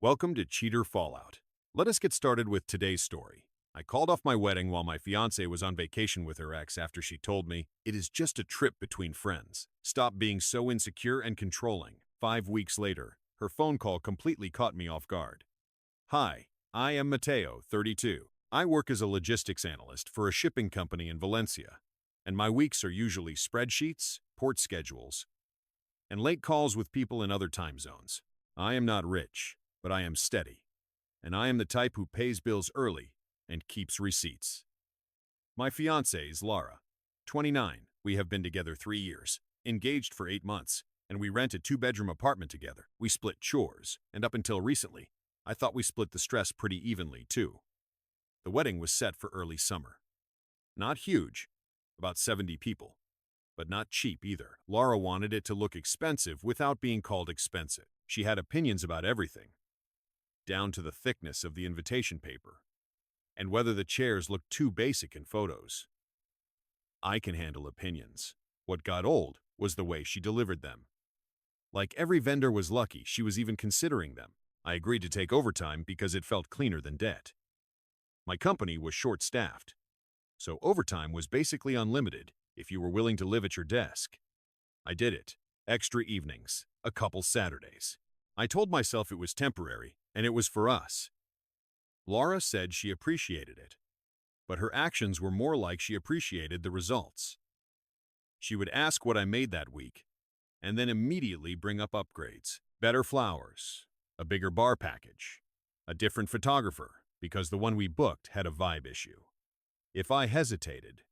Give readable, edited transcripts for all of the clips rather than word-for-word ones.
Welcome to Cheater Fallout. Let us get started with today's story. I called off my wedding while my fiancée was on vacation with her ex after she told me, "It is just a trip between friends. Stop being so insecure and controlling." 5 weeks later, her phone call completely caught me off guard. "Hi, I am Mateo, 32. I work as a logistics analyst for a shipping company in Valencia, and my weeks are usually spreadsheets, port schedules, and late calls with people in other time zones. I am not rich, but I am steady, and I am the type who pays bills early and keeps receipts. My fiancée is Laura, 29. We have been together 3 years, engaged for 8 months, and we rent a 2-bedroom apartment together. We split chores, and up until recently, I thought we split the stress pretty evenly, too. The wedding was set for early summer. Not huge, about 70 people, but not cheap either. Laura wanted it to look expensive without being called expensive. She had opinions about everything, down to the thickness of the invitation paper, and whether the chairs looked too basic in photos. I can handle opinions. What got old was the way she delivered them. Like every vendor was lucky she was even considering them. I agreed to take overtime because it felt cleaner than debt. My company was short-staffed, so overtime was basically unlimited if you were willing to live at your desk. I did it. Extra evenings, a couple Saturdays. I told myself it was temporary, and it was for us. Laura said she appreciated it, but her actions were more like she appreciated the results. She would ask what I made that week, and then immediately bring up upgrades. Better flowers, a bigger bar package, a different photographer, because the one we booked had a vibe issue. If I hesitated,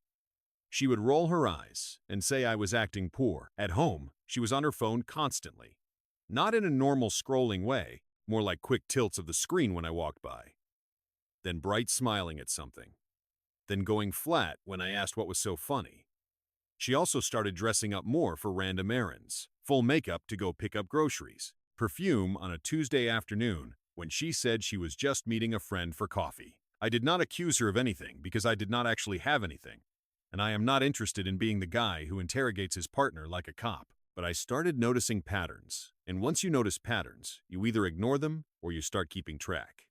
she would roll her eyes and say I was acting poor. At home, she was on her phone constantly. Not in a normal scrolling way, more like quick tilts of the screen when I walked by. Then bright smiling at something. Then going flat when I asked what was so funny. She also started dressing up more for random errands. Full makeup to go pick up groceries. Perfume on a Tuesday afternoon when she said she was just meeting a friend for coffee. I did not accuse her of anything because I did not actually have anything, and I am not interested in being the guy who interrogates his partner like a cop. But I started noticing patterns, and once you notice patterns, you either ignore them or you start keeping track.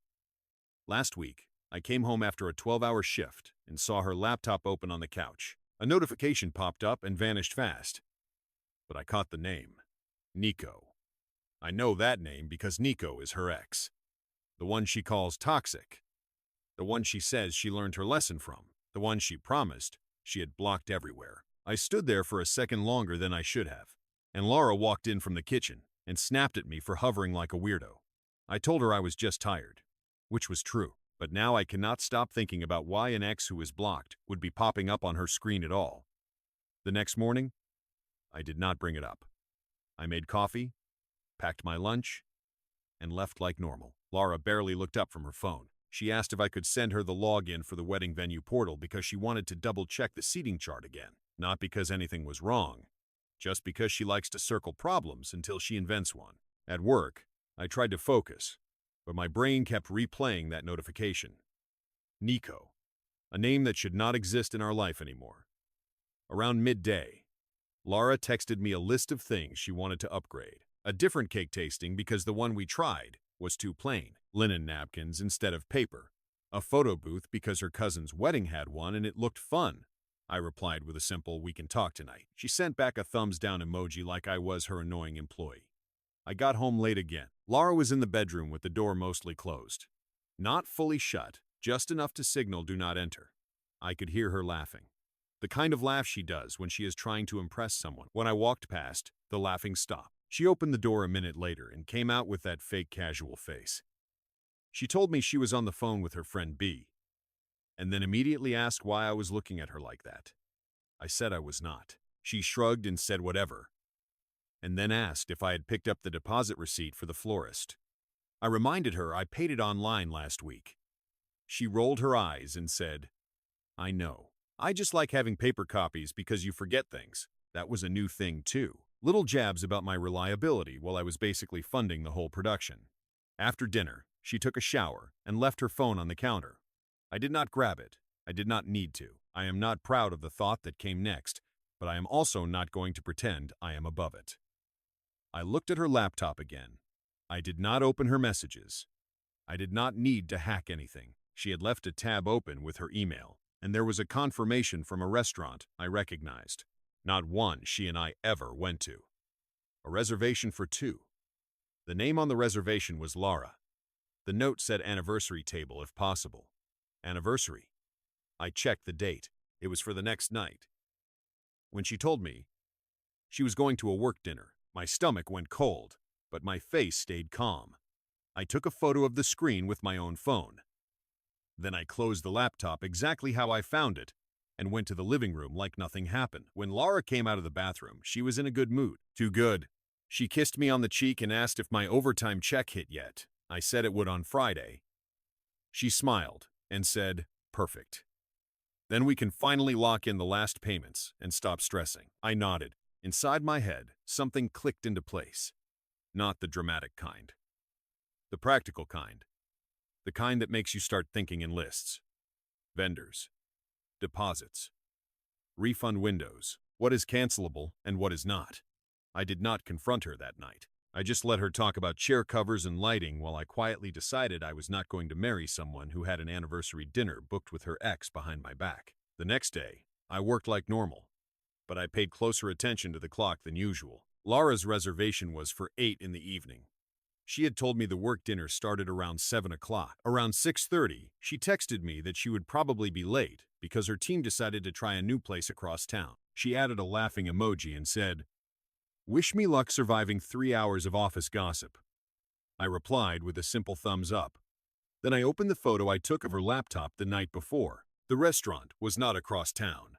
Last week, I came home after a 12-hour shift and saw her laptop open on the couch. A notification popped up and vanished fast, but I caught the name, Nico. I know that name because Nico is her ex. The one she calls toxic. The one she says she learned her lesson from. The one she promised she had blocked everywhere. I stood there for a second longer than I should have, and Laura walked in from the kitchen and snapped at me for hovering like a weirdo. I told her I was just tired, which was true, but now I cannot stop thinking about why an ex who is blocked would be popping up on her screen at all. The next morning, I did not bring it up. I made coffee, packed my lunch, and left like normal. Laura barely looked up from her phone. She asked if I could send her the login for the wedding venue portal because she wanted to double-check the seating chart again. Not because anything was wrong, just because she likes to circle problems until she invents one. At work, I tried to focus, but my brain kept replaying that notification. Nico, a name that should not exist in our life anymore. Around midday, Laura texted me a list of things she wanted to upgrade. A different cake tasting because the one we tried was too plain. Linen napkins instead of paper. A photo booth because her cousin's wedding had one and it looked fun. I replied with a simple, "We can talk tonight." She sent back a thumbs down emoji like I was her annoying employee. I got home late again. Laura was in the bedroom with the door mostly closed. Not fully shut, just enough to signal do not enter. I could hear her laughing. The kind of laugh she does when she is trying to impress someone. When I walked past, the laughing stopped. She opened the door a minute later and came out with that fake casual face. She told me she was on the phone with her friend B, and then immediately asked why I was looking at her like that. I said I was not. She shrugged and said whatever, and then asked if I had picked up the deposit receipt for the florist. I reminded her I paid it online last week. She rolled her eyes and said, "I know. I just like having paper copies because you forget things. That was a new thing too." Little jabs about my reliability while I was basically funding the whole production. After dinner, she took a shower and left her phone on the counter. I did not grab it. I did not need to. I am not proud of the thought that came next, but I am also not going to pretend I am above it. I looked at her laptop again. I did not open her messages. I did not need to hack anything. She had left a tab open with her email, and there was a confirmation from a restaurant I recognized. Not one she and I ever went to. A reservation for two. The name on the reservation was Laura. The note said anniversary table if possible. Anniversary. I checked the date. It was for the next night. When she told me she was going to a work dinner, my stomach went cold, but my face stayed calm. I took a photo of the screen with my own phone. Then I closed the laptop exactly how I found it and went to the living room like nothing happened. When Laura came out of the bathroom, she was in a good mood. Too good. She kissed me on the cheek and asked if my overtime check hit yet. I said it would on Friday. She smiled and said, "Perfect. Then we can finally lock in the last payments and stop stressing." I nodded. Inside my head, something clicked into place. Not the dramatic kind. The practical kind. The kind that makes you start thinking in lists. Vendors. Deposits. Refund windows. What is cancelable and what is not. I did not confront her that night. I just let her talk about chair covers and lighting while I quietly decided I was not going to marry someone who had an anniversary dinner booked with her ex behind my back. The next day, I worked like normal, but I paid closer attention to the clock than usual. Laura's reservation was for 8 in the evening. She had told me the work dinner started around 7 o'clock. Around 6:30, she texted me that she would probably be late because her team decided to try a new place across town. She added a laughing emoji and said, "Wish me luck surviving 3 hours of office gossip." I replied with a simple thumbs up. Then I opened the photo I took of her laptop the night before. The restaurant was not across town.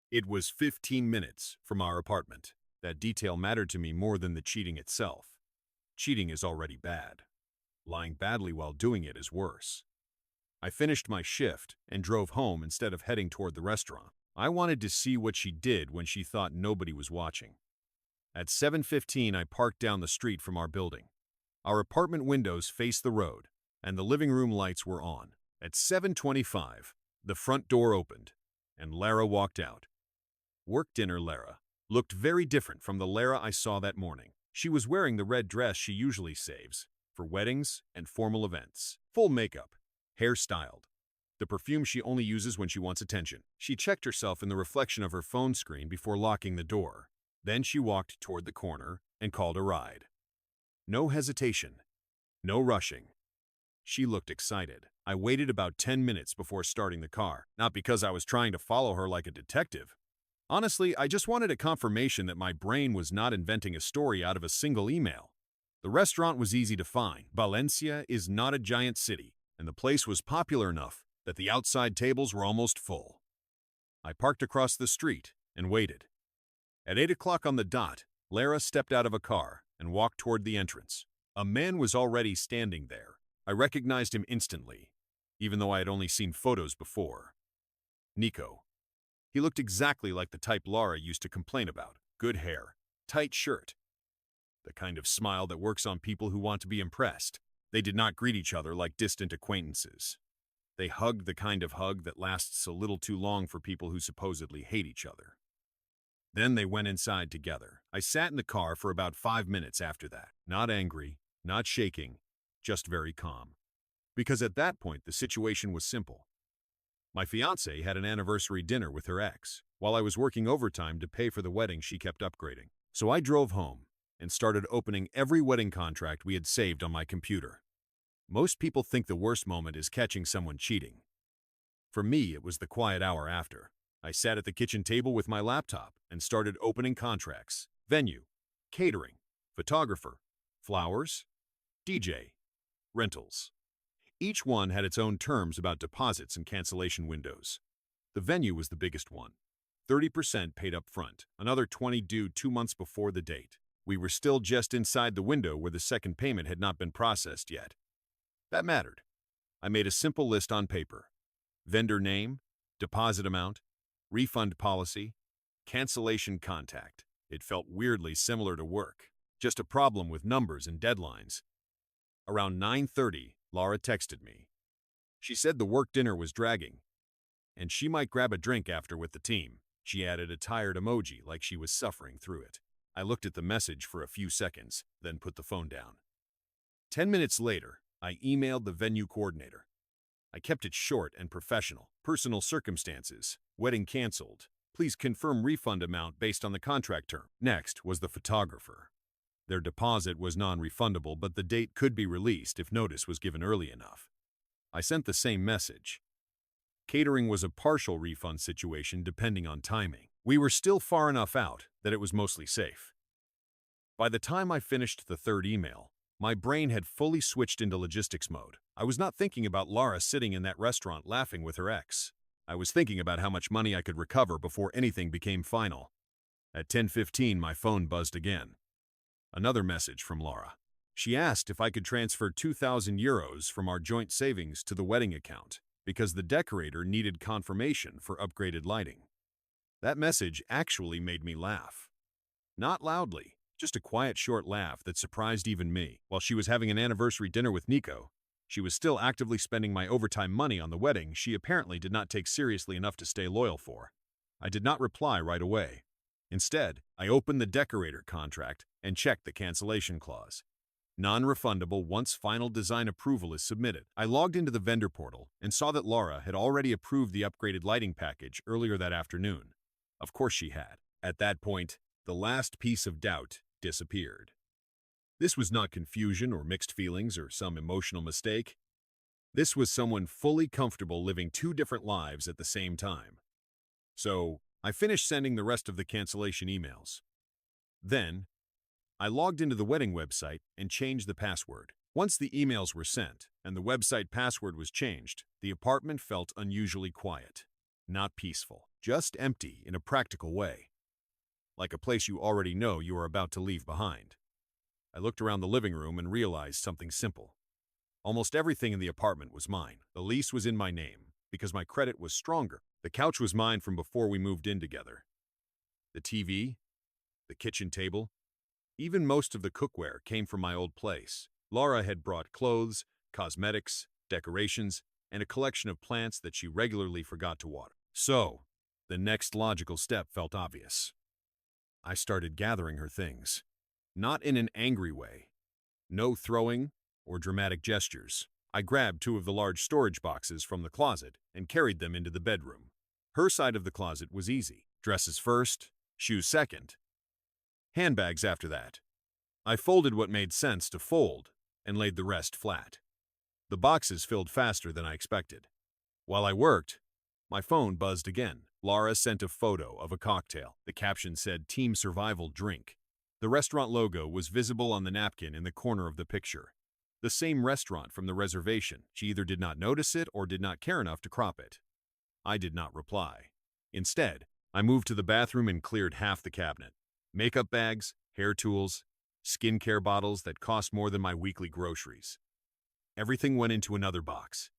It was 15 minutes from our apartment. That detail mattered to me more than the cheating itself. Cheating is already bad. Lying badly while doing it is worse. I finished my shift and drove home instead of heading toward the restaurant. I wanted to see what she did when she thought nobody was watching. At 7:15, I parked down the street from our building. Our apartment windows faced the road, and the living room lights were on. At 7:25, the front door opened, and Lara walked out. Work dinner Lara looked very different from the Lara I saw that morning. She was wearing the red dress she usually saves for weddings and formal events. Full makeup, hair styled. The perfume she only uses when she wants attention. She checked herself in the reflection of her phone screen before locking the door. Then she walked toward the corner and called a ride. No hesitation. No rushing. She looked excited. I waited about 10 minutes before starting the car, not because I was trying to follow her like a detective. Honestly, I just wanted a confirmation that my brain was not inventing a story out of a single email. The restaurant was easy to find. Valencia is not a giant city, and the place was popular enough that the outside tables were almost full. I parked across the street and waited. At 8 o'clock on the dot, Lara stepped out of a car and walked toward the entrance. A man was already standing there. I recognized him instantly, even though I had only seen photos before. Nico. He looked exactly like the type Lara used to complain about. Good hair, tight shirt. The kind of smile that works on people who want to be impressed. They did not greet each other like distant acquaintances. They hugged the kind of hug that lasts a little too long for people who supposedly hate each other. Then they went inside together. I sat in the car for about 5 minutes after that. Not angry, not shaking, just very calm. Because at that point, the situation was simple. My fiancée had an anniversary dinner with her ex, while I was working overtime to pay for the wedding she kept upgrading. So I drove home and started opening every wedding contract we had saved on my computer. Most people think the worst moment is catching someone cheating. For me, it was the quiet hour after. I sat at the kitchen table with my laptop and started opening contracts. Venue, catering, photographer, flowers, DJ, rentals. Each one had its own terms about deposits and cancellation windows. The venue was the biggest one. 30% paid up front, another 20 due 2 months before the date. We were still just inside the window where the second payment had not been processed yet. That mattered. I made a simple list on paper. Vendor name, deposit amount, refund policy, cancellation contact. It felt weirdly similar to work, just a problem with numbers and deadlines. Around 9:30, Laura texted me. She said the work dinner was dragging, and she might grab a drink after with the team. She added a tired emoji like she was suffering through it. I looked at the message for a few seconds, then put the phone down. 10 minutes later, I emailed the venue coordinator. I kept it short and professional. Personal circumstances. Wedding canceled. Please confirm refund amount based on the contract term. Next was the photographer. Their deposit was non-refundable, but the date could be released if notice was given early enough. I sent the same message. Catering was a partial refund situation depending on timing. We were still far enough out that it was mostly safe. By the time I finished the third email, my brain had fully switched into logistics mode. I was not thinking about Laura sitting in that restaurant laughing with her ex. I was thinking about how much money I could recover before anything became final. At 10:15, my phone buzzed again. Another message from Laura. She asked if I could transfer 2,000 euros from our joint savings to the wedding account because the decorator needed confirmation for upgraded lighting. That message actually made me laugh. Not loudly, just a quiet short laugh that surprised even me. While she was having an anniversary dinner with Nico, she was still actively spending my overtime money on the wedding she apparently did not take seriously enough to stay loyal for. I did not reply right away. Instead, I opened the decorator contract and checked the cancellation clause. Non-refundable once final design approval is submitted. I logged into the vendor portal and saw that Laura had already approved the upgraded lighting package earlier that afternoon. Of course she had. At that point, the last piece of doubt disappeared. This was not confusion or mixed feelings or some emotional mistake. This was someone fully comfortable living two different lives at the same time. So, I finished sending the rest of the cancellation emails. Then, I logged into the wedding website and changed the password. Once the emails were sent and the website password was changed, the apartment felt unusually quiet. Not peaceful, just empty in a practical way. Like a place you already know you are about to leave behind. I looked around the living room and realized something simple. Almost everything in the apartment was mine. The lease was in my name because my credit was stronger. The couch was mine from before we moved in together. The TV, the kitchen table, even most of the cookware came from my old place. Laura had brought clothes, cosmetics, decorations, and a collection of plants that she regularly forgot to water. So, the next logical step felt obvious. I started gathering her things. Not in an angry way. No throwing or dramatic gestures. I grabbed two of the large storage boxes from the closet and carried them into the bedroom. Her side of the closet was easy. Dresses first, shoes second, handbags after that. I folded what made sense to fold and laid the rest flat. The boxes filled faster than I expected. While I worked, my phone buzzed again. Laura sent a photo of a cocktail. The caption said, "Team Survival Drink." The restaurant logo was visible on the napkin in the corner of the picture. The same restaurant from the reservation. She either did not notice it or did not care enough to crop it. I did not reply. Instead, I moved to the bathroom and cleared half the cabinet. Makeup bags, hair tools, skincare bottles that cost more than my weekly groceries. Everything went into another box.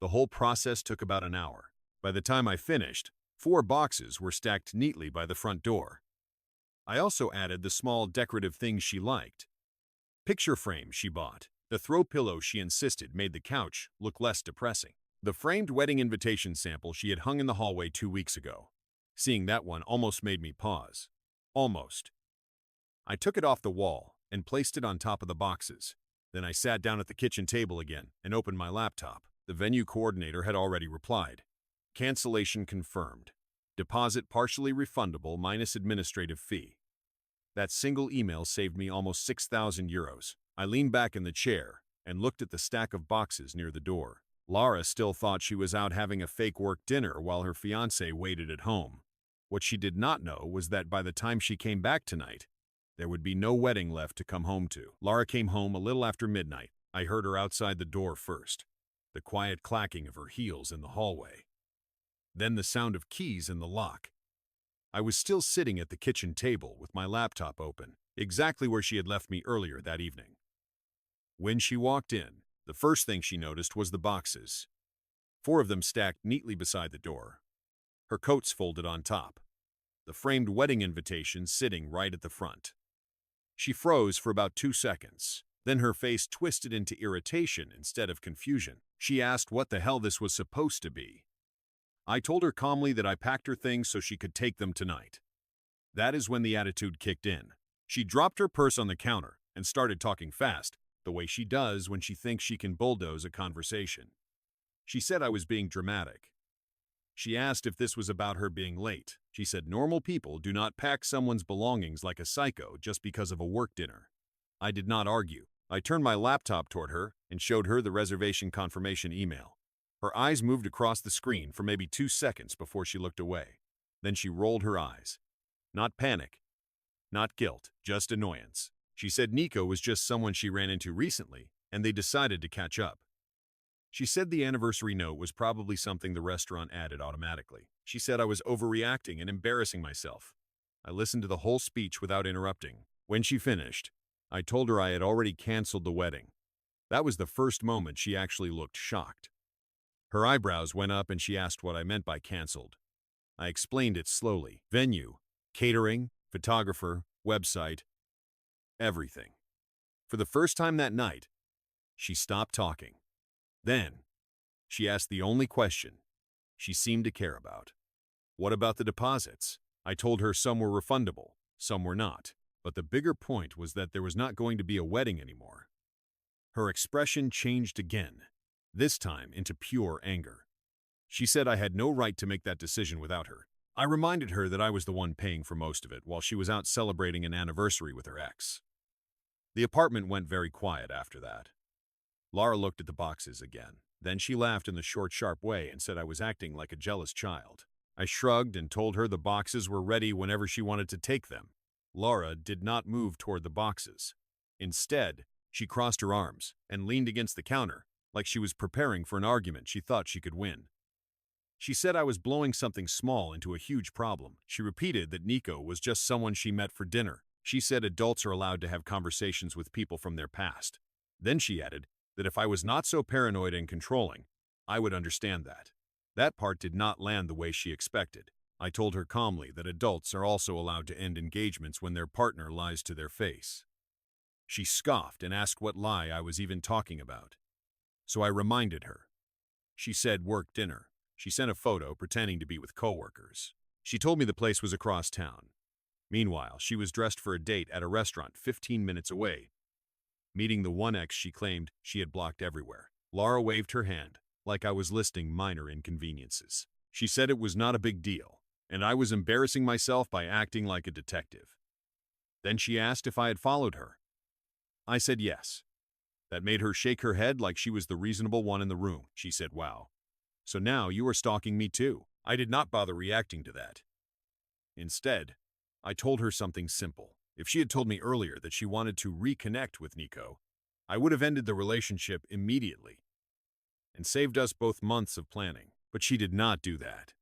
The whole process took about an hour. By the time I finished, 4 boxes were stacked neatly by the front door. I also added the small decorative things she liked. Picture frames she bought. The throw pillow she insisted made the couch look less depressing. The framed wedding invitation sample she had hung in the hallway 2 weeks ago. Seeing that one almost made me pause. Almost. I took it off the wall and placed it on top of the boxes. Then I sat down at the kitchen table again and opened my laptop. The venue coordinator had already replied. Cancellation confirmed. Deposit partially refundable minus administrative fee. That single email saved me almost 6,000 euros. I leaned back in the chair and looked at the stack of boxes near the door. Laura still thought she was out having a fake work dinner while her fiancé waited at home. What she did not know was that by the time she came back tonight, there would be no wedding left to come home to. Laura came home a little after midnight. I heard her outside the door first, the quiet clacking of her heels in the hallway. Then the sound of keys in the lock. I was still sitting at the kitchen table with my laptop open, exactly where she had left me earlier that evening. When she walked in, the first thing she noticed was the boxes. 4 of them stacked neatly beside the door. Her coats folded on top. The framed wedding invitation sitting right at the front. She froze for about 2 seconds. Then her face twisted into irritation instead of confusion. She asked what the hell this was supposed to be. I told her calmly that I packed her things so she could take them tonight. That is when the attitude kicked in. She dropped her purse on the counter and started talking fast. the way she does when she thinks she can bulldoze a conversation. She said I was being dramatic. She asked if this was about her being late. She said normal people do not pack someone's belongings like a psycho just because of a work dinner. I did not argue. I turned my laptop toward her and showed her the reservation confirmation email. Her eyes moved across the screen for maybe 2 seconds before she looked away. Then she rolled her eyes. Not panic, not guilt, just annoyance. She said Nico was just someone she ran into recently, and they decided to catch up. She said the anniversary note was probably something the restaurant added automatically. She said I was overreacting and embarrassing myself. I listened to the whole speech without interrupting. When she finished, I told her I had already canceled the wedding. That was the first moment she actually looked shocked. Her eyebrows went up and she asked what I meant by canceled. I explained it slowly. Venue, catering, photographer, website, everything. For the first time that night, she stopped talking. Then, she asked the only question she seemed to care about. What about the deposits? I told her some were refundable, some were not. But the bigger point was that there was not going to be a wedding anymore. Her expression changed again, this time into pure anger. She said I had no right to make that decision without her. I reminded her that I was the one paying for most of it while she was out celebrating an anniversary with her ex. The apartment went very quiet after that. Laura looked at the boxes again. Then she laughed in the short, sharp way and said I was acting like a jealous child. I shrugged and told her the boxes were ready whenever she wanted to take them. Laura did not move toward the boxes. Instead, she crossed her arms and leaned against the counter like she was preparing for an argument she thought she could win. She said I was blowing something small into a huge problem. She repeated that Nico was just someone she met for dinner. She said adults are allowed to have conversations with people from their past. Then she added that if I was not so paranoid and controlling, I would understand that. That part did not land the way she expected. I told her calmly that adults are also allowed to end engagements when their partner lies to their face. She scoffed and asked what lie I was even talking about. So I reminded her. She said work dinner. She sent a photo pretending to be with coworkers. She told me the place was across town. Meanwhile, she was dressed for a date at a restaurant 15 minutes away, meeting the one ex she claimed she had blocked everywhere. Laura waved her hand, like I was listing minor inconveniences. She said it was not a big deal, and I was embarrassing myself by acting like a detective. Then she asked if I had followed her. I said yes. That made her shake her head like she was the reasonable one in the room. She said, "Wow. So now you are stalking me too." I did not bother reacting to that. Instead, I told her something simple. If she had told me earlier that she wanted to reconnect with Nico, I would have ended the relationship immediately and saved us both months of planning. But she did not do that.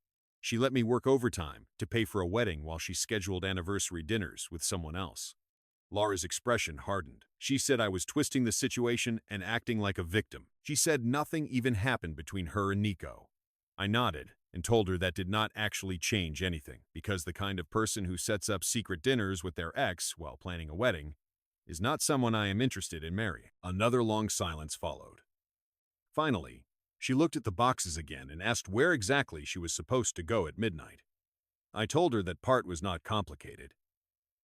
She let me work overtime to pay for a wedding while she scheduled anniversary dinners with someone else. Laura's expression hardened. She said I was twisting the situation and acting like a victim. She said nothing even happened between her and Nico. I nodded and told her that did not actually change anything, because the kind of person who sets up secret dinners with their ex while planning a wedding is not someone I am interested in marrying. Another long silence followed. Finally, she looked at the boxes again and asked where exactly she was supposed to go at midnight. I told her that part was not complicated.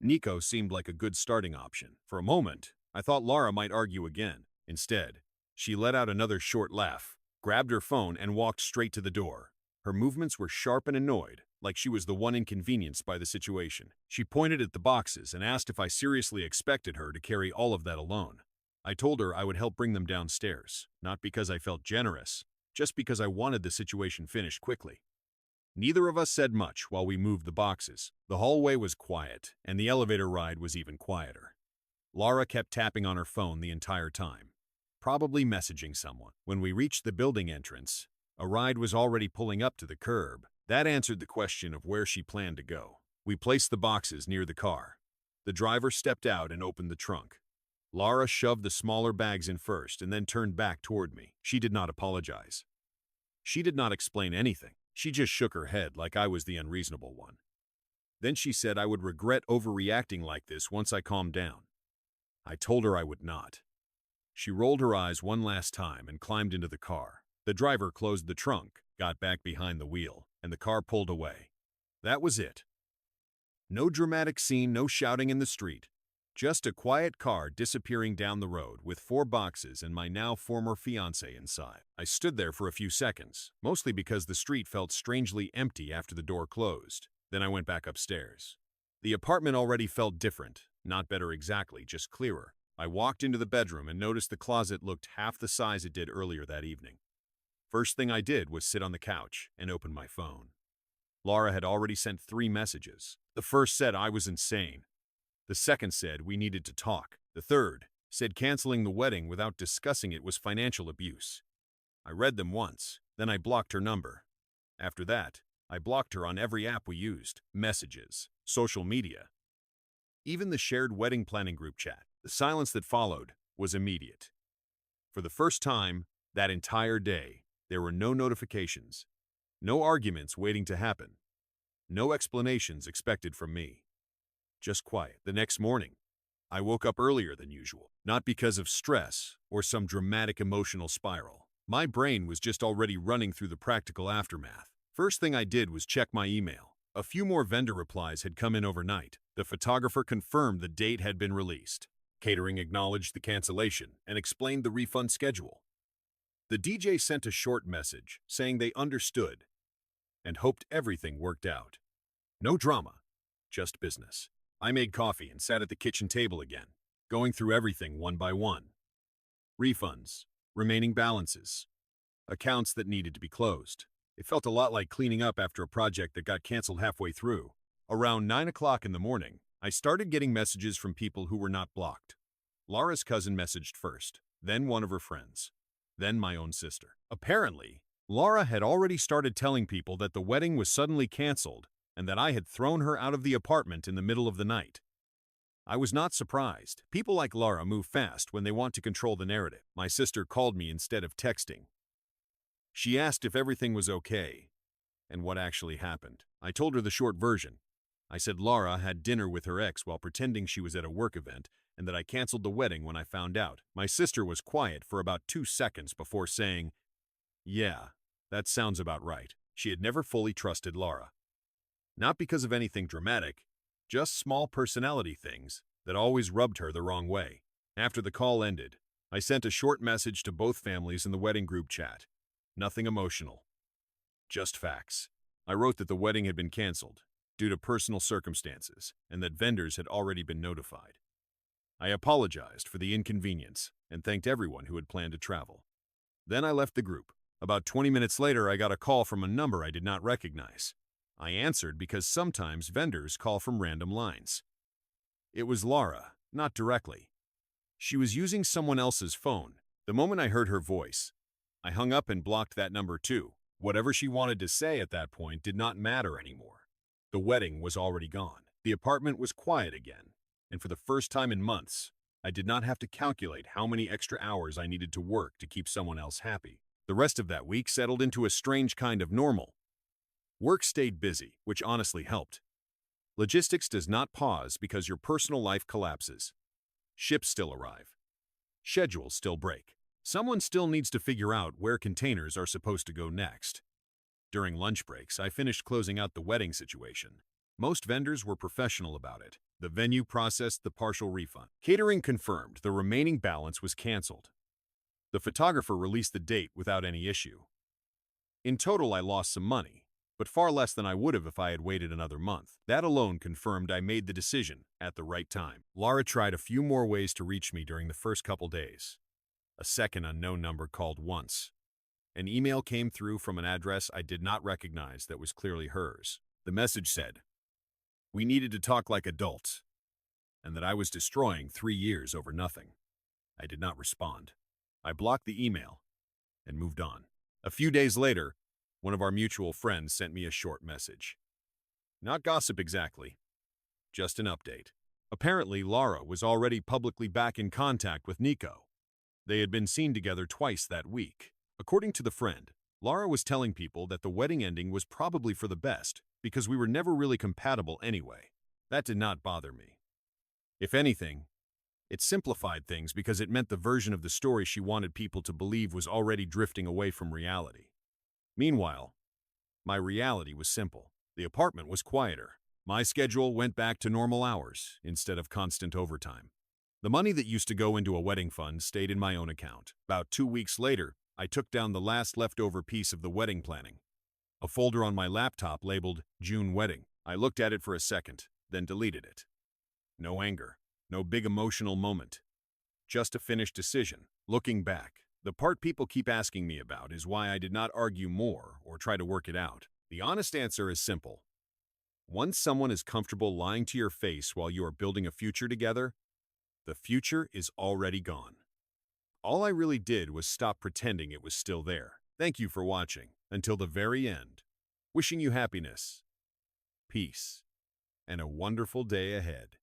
Nico seemed like a good starting option. For a moment, I thought Laura might argue again. Instead, she let out another short laugh, grabbed her phone, and walked straight to the door. Her movements were sharp and annoyed, like she was the one inconvenienced by the situation. She pointed at the boxes and asked if I seriously expected her to carry all of that alone. I told her I would help bring them downstairs, not because I felt generous, just because I wanted the situation finished quickly. Neither of us said much while we moved the boxes. The hallway was quiet, and the elevator ride was even quieter. Laura kept tapping on her phone the entire time, probably messaging someone. When we reached the building entrance, a ride was already pulling up to the curb. That answered the question of where she planned to go. We placed the boxes near the car. The driver stepped out and opened the trunk. Laura shoved the smaller bags in first and then turned back toward me. She did not apologize. She did not explain anything. She just shook her head like I was the unreasonable one. Then she said I would regret overreacting like this once I calmed down. I told her I would not. She rolled her eyes one last time and climbed into the car. The driver closed the trunk, got back behind the wheel, and the car pulled away. That was it. No dramatic scene, no shouting in the street. Just a quiet car disappearing down the road with 4 boxes and my now former fiancé inside. I stood there for a few seconds, mostly because the street felt strangely empty after the door closed. Then I went back upstairs. The apartment already felt different, not better exactly, just clearer. I walked into the bedroom and noticed the closet looked half the size it did earlier that evening. First thing I did was sit on the couch and open my phone. Laura had already sent 3 messages. The first said I was insane. The second said we needed to talk. The third said canceling the wedding without discussing it was financial abuse. I read them once, then I blocked her number. After that, I blocked her on every app we used, messages, social media, even the shared wedding planning group chat. The silence that followed was immediate. For the first time that entire day, there were no notifications, no arguments waiting to happen, no explanations expected from me. Just quiet. The next morning, I woke up earlier than usual, not because of stress or some dramatic emotional spiral. My brain was just already running through the practical aftermath. First thing I did was check my email. A few more vendor replies had come in overnight. The photographer confirmed the date had been released. Catering acknowledged the cancellation and explained the refund schedule. The DJ sent a short message saying they understood and hoped everything worked out. No drama, just business. I made coffee and sat at the kitchen table again, going through everything one by one. Refunds, remaining balances, accounts that needed to be closed. It felt a lot like cleaning up after a project that got canceled halfway through. Around 9 o'clock in the morning, I started getting messages from people who were not blocked. Laura's cousin messaged first, then one of her friends, then my own sister. Apparently, Laura had already started telling people that the wedding was suddenly canceled and that I had thrown her out of the apartment in the middle of the night. I was not surprised. People like Laura move fast when they want to control the narrative. My sister called me instead of texting. She asked if everything was okay and what actually happened. I told her the short version. I said Laura had dinner with her ex while pretending she was at a work event and that I canceled the wedding when I found out. My sister was quiet for about 2 seconds before saying, "Yeah, that sounds about right." She had never fully trusted Laura. Not because of anything dramatic, just small personality things that always rubbed her the wrong way. After the call ended, I sent a short message to both families in the wedding group chat. Nothing emotional, just facts. I wrote that the wedding had been canceled due to personal circumstances and that vendors had already been notified. I apologized for the inconvenience and thanked everyone who had planned to travel. Then I left the group. About 20 minutes later, I got a call from a number I did not recognize. I answered because sometimes vendors call from random lines. It was Laura, not directly. She was using someone else's phone. The moment I heard her voice, I hung up and blocked that number too. Whatever she wanted to say at that point did not matter anymore. The wedding was already gone. The apartment was quiet again, and for the first time in months, I did not have to calculate how many extra hours I needed to work to keep someone else happy. The rest of that week settled into a strange kind of normal. Work stayed busy, which honestly helped. Logistics does not pause because your personal life collapses. Ships still arrive. Schedules still break. Someone still needs to figure out where containers are supposed to go next. During lunch breaks, I finished closing out the wedding situation. Most vendors were professional about it. The venue processed the partial refund. Catering confirmed the remaining balance was canceled. The photographer released the date without any issue. In total, I lost some money, but far less than I would have if I had waited another month. That alone confirmed I made the decision at the right time. Laura tried a few more ways to reach me during the first couple days. A second unknown number called once. An email came through from an address I did not recognize that was clearly hers. The message said, "We needed to talk like adults," and that I was destroying 3 years over nothing. I did not respond. I blocked the email and moved on. A few days later, one of our mutual friends sent me a short message. Not gossip exactly, just an update. Apparently, Laura was already publicly back in contact with Nico. They had been seen together twice that week. According to the friend, Laura was telling people that the wedding ending was probably for the best because we were never really compatible anyway. That did not bother me. If anything, it simplified things because it meant the version of the story she wanted people to believe was already drifting away from reality. Meanwhile, my reality was simple. The apartment was quieter. My schedule went back to normal hours instead of constant overtime. The money that used to go into a wedding fund stayed in my own account. About 2 weeks later, I took down the last leftover piece of the wedding planning, a folder on my laptop labeled June Wedding. I looked at it for a second, then deleted it. No anger, no big emotional moment, just a finished decision. Looking back, the part people keep asking me about is why I did not argue more or try to work it out. The honest answer is simple. Once someone is comfortable lying to your face while you are building a future together, the future is already gone. All I really did was stop pretending it was still there. Thank you for watching until the very end. Wishing you happiness, peace, and a wonderful day ahead.